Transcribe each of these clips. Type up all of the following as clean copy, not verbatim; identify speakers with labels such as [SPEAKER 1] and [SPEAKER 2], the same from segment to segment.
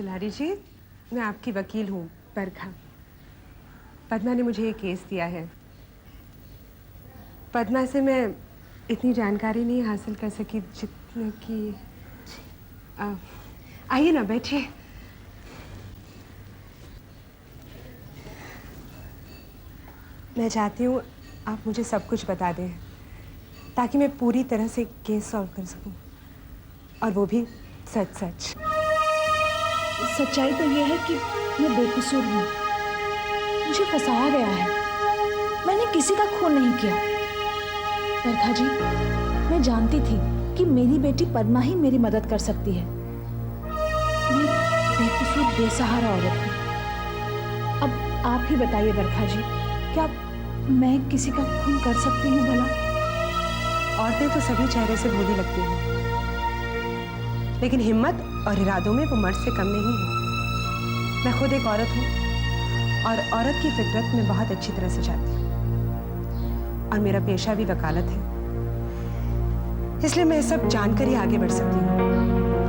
[SPEAKER 1] तिवारी जी, मैं आपकी वकील हूँ बरखा। पद्मा ने मुझे ये केस दिया है। पद्मा से मैं इतनी जानकारी नहीं हासिल कर सकी जितने की। आइए ना, बैठिए। मैं चाहती हूँ आप मुझे सब कुछ बता दें ताकि मैं पूरी तरह से केस सॉल्व कर सकूं, और वो भी सच सच।
[SPEAKER 2] सच्चाई तो ये है कि मैं बेकसूर हूँ। मुझे फंसाया गया है। मैंने किसी का खून नहीं किया। बरखा जी, मैं जानती थी कि मेरी बेटी पद्मा ही मेरी मदद कर सकती है। मैं बेकसूर बेसहारा औरत हूँ। अब आप ही बताइए बरखा जी, क्या मैं किसी का खून कर सकती हूँ भला?
[SPEAKER 1] औरतें तो सभी चेहरे से भोली लगती हैं, लेकिन हिम्मत और इरादों में वो मर्द से कम नहीं है। मैं खुद एक औरत हूँ और औरत की फितरत में बहुत अच्छी तरह से जानती हूँ, और मेरा पेशा भी वकालत है। इसलिए मैं सब जानकर ही आगे बढ़ सकती हूँ,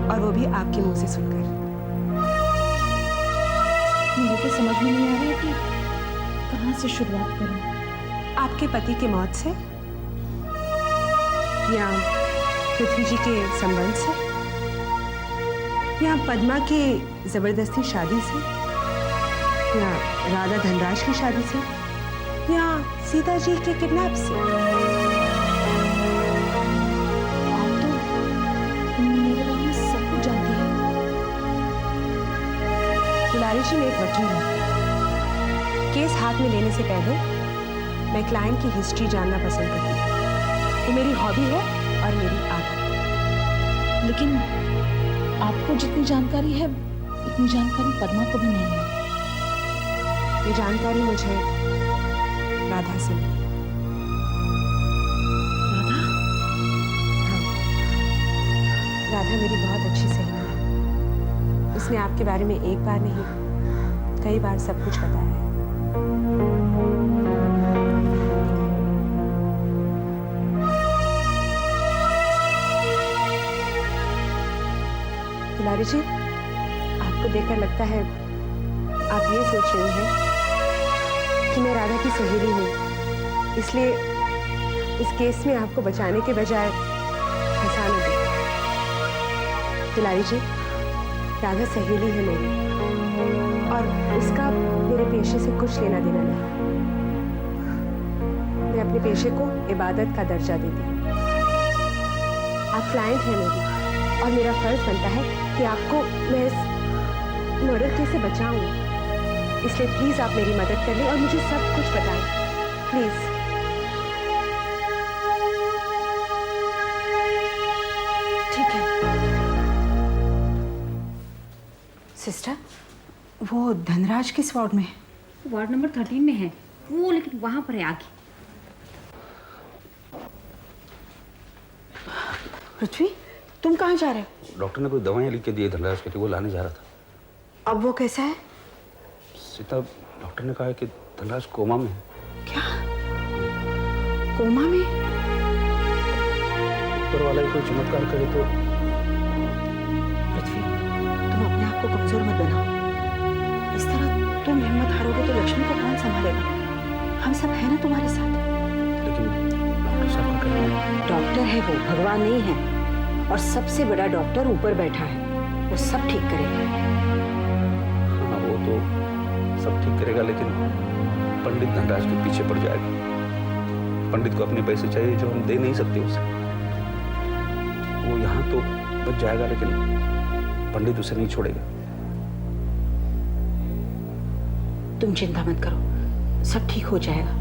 [SPEAKER 1] और वो भी आपके मुंह से सुनकर।
[SPEAKER 2] मुझे तो समझ में नहीं आ रहा है कि कहाँ से शुरुआत करूँ।
[SPEAKER 1] आपके पति की मौत से, या पृथ्वी जी के संबंध से, या पद्मा की जबरदस्ती शादी से, या राधा धनराज की शादी से, या सीता जी के किडनैप से।
[SPEAKER 2] आप तो मेरे बारे में सब कुछ जानती हैं।
[SPEAKER 1] तिवारी जी, मैं एक वकील हूँ। केस हाथ में लेने से पहले मैं क्लाइंट की हिस्ट्री जानना पसंद करती हूँ। वो मेरी हॉबी है और मेरी आदत।
[SPEAKER 2] लेकिन आपको जितनी जानकारी है उतनी जानकारी पद्मा को भी नहीं है।
[SPEAKER 1] ये जानकारी मुझे राधा से मिली।
[SPEAKER 2] राधा?
[SPEAKER 1] हाँ, राधा मेरी बहुत अच्छी सहेली है। उसने आपके बारे में एक बार नहीं, कई बार सब कुछ बताया है। तिवारी जी, आपको देखकर लगता है आप ये सोच रही हैं कि मैं राधा की सहेली हूँ, इसलिए इस केस में आपको बचाने के बजाय फंसाना दूँ। तिवारी जी, राधा सहेली है मेरी, और उसका मेरे पेशे से कुछ लेना देना नहीं। मैं अपने पेशे को इबादत का दर्जा देती हूँ। आप क्लाइंट हैं मेरी, और मेरा फर्ज बनता है कि आपको मैं इस मर्डर केस से बचाऊं। इसलिए प्लीज आप मेरी मदद कर लें और मुझे सब कुछ बताएं, प्लीज।
[SPEAKER 2] ठीक है।
[SPEAKER 3] सिस्टर, वो धनराज किस वार्ड में है?
[SPEAKER 4] वार्ड नंबर 13 में है वो, लेकिन वहां पर है आगे।
[SPEAKER 3] पृथ्वी, तुम कहाँ जा रहे हो?
[SPEAKER 5] डॉक्टर ने कोई दवाइयाँ लिख के दी धनराज के लिए, वो लाने जा रहा था।
[SPEAKER 3] अब वो कैसा है?
[SPEAKER 5] सीता, डॉक्टर ने कहा है कि धनराज कोमा में है।
[SPEAKER 3] क्या? कोमा में?
[SPEAKER 5] ऊपर वाला ही कोई चमत्कार करे तो।
[SPEAKER 3] पृथ्वी, तुम अपने आप को कमजोर मत बनाओ। इस तरह तुम हिम्मत हारोगे तो लक्ष्मी को कौन संभालेगा? हम सब है ना तुम्हारे साथ।
[SPEAKER 5] लेकिन डॉक्टर साहब का कहना है।
[SPEAKER 3] डॉक्टर है वो, भगवान नहीं है। और सबसे बड़ा डॉक्टर ऊपर बैठा है, वो सब ठीक करेगा।
[SPEAKER 5] हाँ, वो तो सब ठीक करेगा, लेकिन पंडित धनराज के पीछे पड़ जाएगा। पंडित को अपने पैसे चाहिए जो हम दे नहीं सकते उसे। वो यहाँ तो बच जाएगा, लेकिन पंडित उसे नहीं छोड़ेगा।
[SPEAKER 3] तुम चिंता मत करो, सब ठीक हो जाएगा।